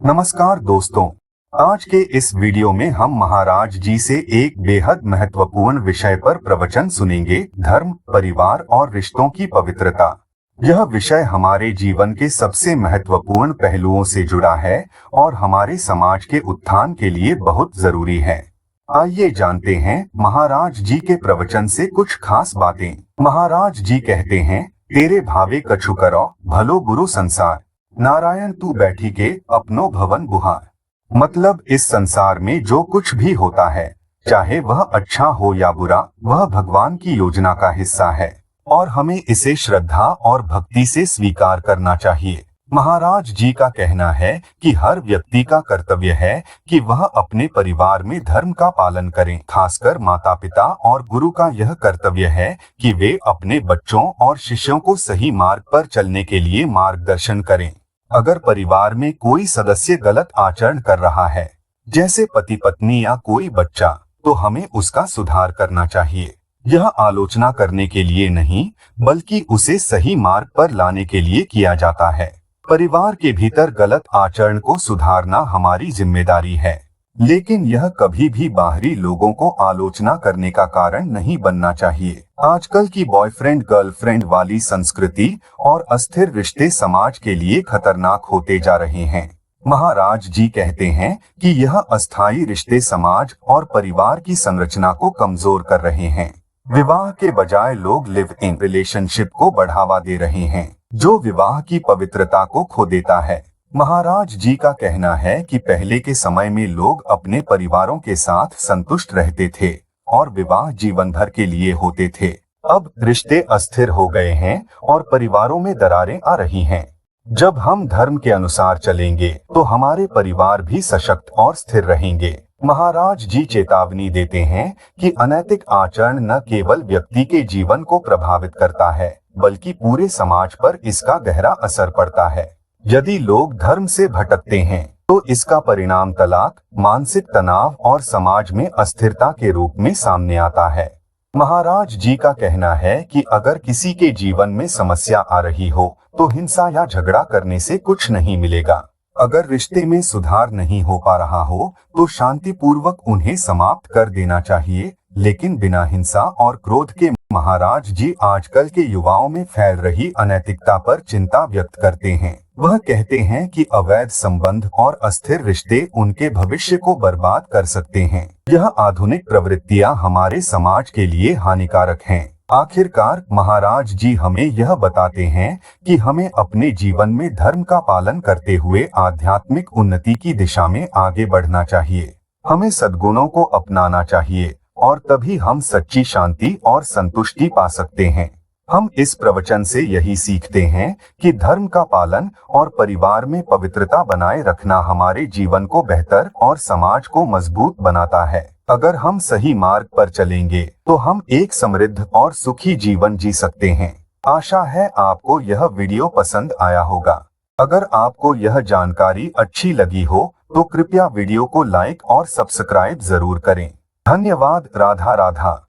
नमस्कार दोस्तों, आज के इस वीडियो में हम महाराज जी से एक बेहद महत्वपूर्ण विषय पर प्रवचन सुनेंगे। धर्म, परिवार और रिश्तों की पवित्रता। यह विषय हमारे जीवन के सबसे महत्वपूर्ण पहलुओं से जुड़ा है और हमारे समाज के उत्थान के लिए बहुत जरूरी है। आइए जानते हैं महाराज जी के प्रवचन से कुछ खास बातें। महाराज जी कहते हैं, तेरे भावे कछु करो भलो बुरो संसार, नारायण तू बैठी के अपनो भवन बुहार। मतलब इस संसार में जो कुछ भी होता है, चाहे वह अच्छा हो या बुरा, वह भगवान की योजना का हिस्सा है और हमें इसे श्रद्धा और भक्ति से स्वीकार करना चाहिए। महाराज जी का कहना है कि हर व्यक्ति का कर्तव्य है कि वह अपने परिवार में धर्म का पालन करें। खासकर माता पिता और गुरु का यह कर्तव्य है कि वे अपने बच्चों और शिष्यों को सही मार्ग पर चलने के लिए मार्गदर्शन करें। अगर परिवार में कोई सदस्य गलत आचरण कर रहा है, जैसे पति पत्नी या कोई बच्चा, तो हमें उसका सुधार करना चाहिए। यह आलोचना करने के लिए नहीं, बल्कि उसे सही मार्ग पर लाने के लिए किया जाता है। परिवार के भीतर गलत आचरण को सुधारना हमारी जिम्मेदारी है, लेकिन यह कभी भी बाहरी लोगों को आलोचना करने का कारण नहीं बनना चाहिए। आजकल की बॉयफ्रेंड गर्लफ्रेंड वाली संस्कृति और अस्थिर रिश्ते समाज के लिए खतरनाक होते जा रहे हैं। महाराज जी कहते हैं कि यह अस्थायी रिश्ते समाज और परिवार की संरचना को कमजोर कर रहे हैं। विवाह के बजाय लोग लिव इन रिलेशनशिप को बढ़ावा दे रहे हैं, जो विवाह की पवित्रता को खो देता है। महाराज जी का कहना है कि पहले के समय में लोग अपने परिवारों के साथ संतुष्ट रहते थे और विवाह जीवन भर के लिए होते थे। अब रिश्ते अस्थिर हो गए हैं और परिवारों में दरारें आ रही हैं। जब हम धर्म के अनुसार चलेंगे तो हमारे परिवार भी सशक्त और स्थिर रहेंगे। महाराज जी चेतावनी देते हैं कि अनैतिक आचरण न केवल व्यक्ति के जीवन को प्रभावित करता है, बल्कि पूरे समाज पर इसका गहरा असर पड़ता है। यदि लोग धर्म से भटकते हैं तो इसका परिणाम तलाक, मानसिक तनाव और समाज में अस्थिरता के रूप में सामने आता है। महाराज जी का कहना है कि अगर किसी के जीवन में समस्या आ रही हो तो हिंसा या झगड़ा करने से कुछ नहीं मिलेगा। अगर रिश्ते में सुधार नहीं हो पा रहा हो तो शांतिपूर्वक उन्हें समाप्त कर देना चाहिए, लेकिन बिना हिंसा और क्रोध के। महाराज जी आजकल के युवाओं में फैल रही अनैतिकता पर चिंता व्यक्त करते हैं। वह कहते हैं कि अवैध संबंध और अस्थिर रिश्ते उनके भविष्य को बर्बाद कर सकते हैं। यह आधुनिक प्रवृत्तियां हमारे समाज के लिए हानिकारक हैं। आखिरकार महाराज जी हमें यह बताते हैं कि हमें अपने जीवन में धर्म का पालन करते हुए आध्यात्मिक उन्नति की दिशा में आगे बढ़ना चाहिए। हमें सद्गुणों को अपनाना चाहिए और तभी हम सच्ची शांति और संतुष्टि पा सकते हैं। हम इस प्रवचन से यही सीखते हैं कि धर्म का पालन और परिवार में पवित्रता बनाए रखना हमारे जीवन को बेहतर और समाज को मजबूत बनाता है। अगर हम सही मार्ग पर चलेंगे तो हम एक समृद्ध और सुखी जीवन जी सकते हैं। आशा है आपको यह वीडियो पसंद आया होगा। अगर आपको यह जानकारी अच्छी लगी हो तो कृपया वीडियो को लाइक और सब्सक्राइब जरूर करें। धन्यवाद। राधा राधा।